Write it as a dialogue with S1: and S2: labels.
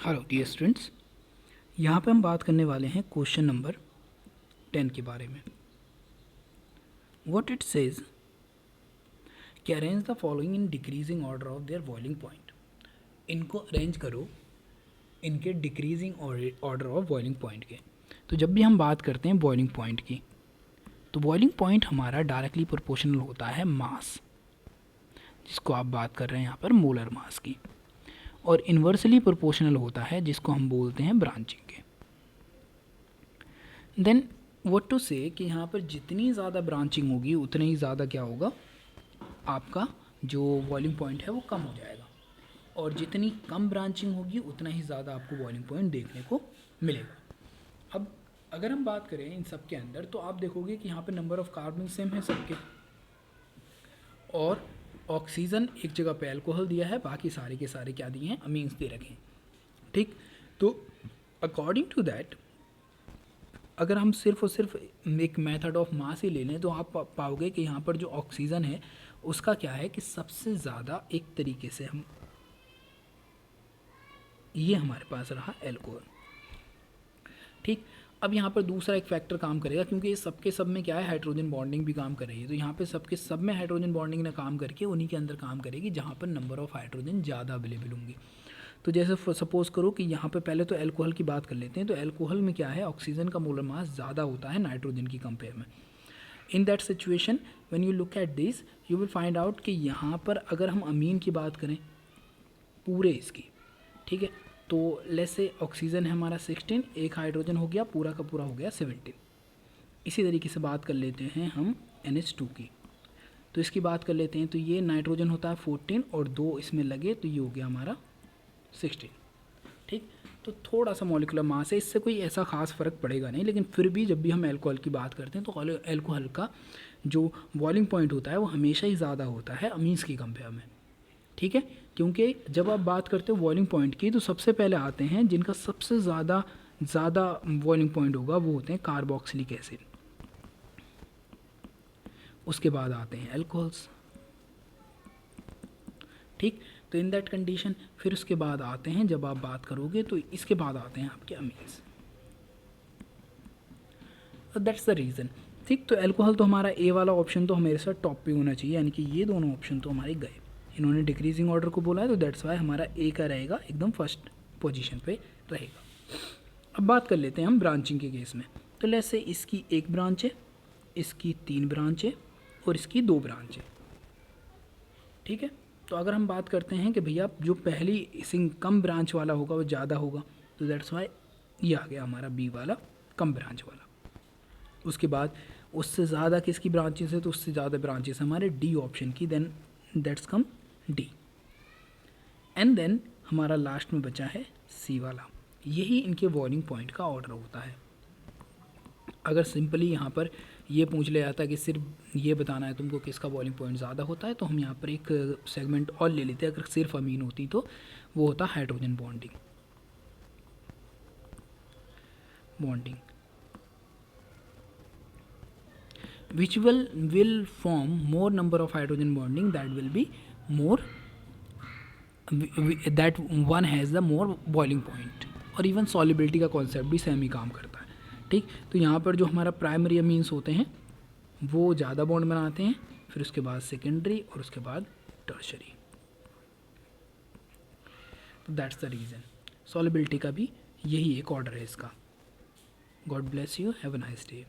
S1: Hello dear students, यहाँ पे हम बात करने वाले हैं क्वेश्चन नंबर 10 के बारे में। व्हाट इट सेज कि arrange the following in decreasing order of their boiling point. इनको अरेंज करो इनके decreasing order of boiling point के। तो जब भी हम बात करते हैं बॉइलिंग पॉइंट की, तो बॉइलिंग पॉइंट हमारा डायरेक्टली प्रोपोर्शनल होता है मास, जिसको आप बात कर रहे हैं यहाँ पर मोलर मास की, और इन्वर्सली प्रोपोर्शनल होता है जिसको हम बोलते हैं ब्रांचिंग के। देन व्हाट टू से कि यहाँ पर जितनी ज़्यादा ब्रांचिंग होगी उतना ही ज़्यादा क्या होगा, आपका जो बॉइलिंग पॉइंट है वो कम हो जाएगा, और जितनी कम ब्रांचिंग होगी उतना ही ज़्यादा आपको बॉइलिंग पॉइंट देखने को मिलेगा। अब अगर हम बात करें इन सब के अंदर, तो आप देखोगे कि यहाँ पर नंबर ऑफ़ कार्बन सेम है सबके, और ऑक्सीजन एक जगह पे अल्कोहल दिया है, बाकी सारे के सारे क्या दिए हैं, अमीन्स दे रखे हैं। ठीक, तो अकॉर्डिंग टू दैट अगर हम सिर्फ और सिर्फ एक मेथड ऑफ मास ही ले लें, तो आप पाओगे कि यहाँ पर जो ऑक्सीजन है उसका क्या है कि सबसे ज़्यादा एक तरीके से हम ये हमारे पास रहा अल्कोहल। ठीक, अब यहाँ पर दूसरा एक फैक्टर काम करेगा, क्योंकि ये सबके सब में क्या है, हाइड्रोजन बॉन्डिंग भी काम कर रही है। तो यहाँ पे सबके सब में हाइड्रोजन बॉन्डिंग ने काम करके उन्हीं के अंदर काम करेगी जहाँ पर नंबर ऑफ़ हाइड्रोजन ज़्यादा अवेलेबल होंगी। तो जैसे सपोज़ करो कि यहाँ पे पहले तो अल्कोहल की बात कर लेते हैं। तो अल्कोहल में क्या है, ऑक्सीजन का मोलर मास ज़्यादा होता है नाइट्रोजन की कंपेयर में। In that situation when you look at this you will find out कि यहाँ पर अगर हम अमीन की बात करें पूरे इसकी, ठीक है, तो लेट्स से ऑक्सीजन है हमारा 16, एक हाइड्रोजन हो गया, पूरा का पूरा हो गया 17। इसी तरीके से बात कर लेते हैं हम NH2 की, तो इसकी बात कर लेते हैं। तो ये नाइट्रोजन होता है 14 और 2 इसमें लगे, तो ये हो गया हमारा 16। ठीक, तो थोड़ा सा मॉलिक्यूलर मास है, इससे कोई ऐसा खास फ़र्क पड़ेगा नहीं, लेकिन फिर भी जब भी हम अल्कोहल की बात करते हैं तो अल्कोहल का जो बॉइलिंग पॉइंट होता है वो हमेशा ही ज़्यादा होता है अमीन्स की कंपेयर में। ठीक है, क्योंकि जब आप बात करते हो बॉइलिंग पॉइंट की, तो सबसे पहले आते हैं जिनका सबसे ज़्यादा बॉइलिंग पॉइंट होगा वो होते हैं कार्बोक्सिलिक एसिड, उसके बाद आते हैं अल्कोहल्स। ठीक, तो इन दैट कंडीशन फिर उसके बाद आते हैं, जब आप बात करोगे तो इसके बाद आते हैं आपके अमीन्स। That's the reason. ठीक, तो अल्कोहल तो हमारा ए वाला ऑप्शन तो हमारे साथ टॉप पे होना चाहिए, यानी कि ये दोनों ऑप्शन तो हमारे गए। इन्होंने डिक्रीजिंग ऑर्डर को बोला है, तो दैट्स वाई हमारा ए का रहेगा एकदम फर्स्ट पोजीशन पे रहेगा। अब बात कर लेते हैं हम ब्रांचिंग के केस में। तो लेट्स से इसकी एक ब्रांच है, इसकी 3 ब्रांच है और इसकी 2 ब्रांच है। ठीक है, तो अगर हम बात करते हैं कि भैया जो पहली कम ब्रांच वाला होगा वो ज़्यादा होगा, तो दैट्स वाई ये आ गया हमारा बी वाला कम ब्रांच वाला। उसके बाद उससे ज़्यादा किसकी ब्रांचेस है, तो उससे ज़्यादा ब्रांचेस हमारे डी ऑप्शन की, then that's come D. And then हमारा लास्ट में बचा है सी वाला। यही इनके बॉइलिंग पॉइंट का ऑर्डर होता है। अगर सिंपली यहाँ पर ये पूछ लिया जाता है कि सिर्फ ये बताना है तुमको किसका बॉइलिंग पॉइंट ज़्यादा होता है, तो हम यहाँ पर एक सेगमेंट और ले लेते हैं। अगर सिर्फ अमीन होती तो वो होता hydrogen bonding. which will form more number of hydrogen bonding, that will be more, that one has the more boiling point। और इवन सॉलिबिलिटी का कॉन्सेप्ट भी सेम ही काम करता है। ठीक, तो यहाँ पर जो हमारा प्राइमरी अमीन्स होते हैं वो ज़्यादा बॉन्ड बनाते हैं, फिर उसके बाद सेकेंडरी और उसके बाद टर्शरी। तो दैट्स द रीज़न। सॉलिबिलिटी का भी यही एक ऑर्डर है इसका। God bless you, have a nice day.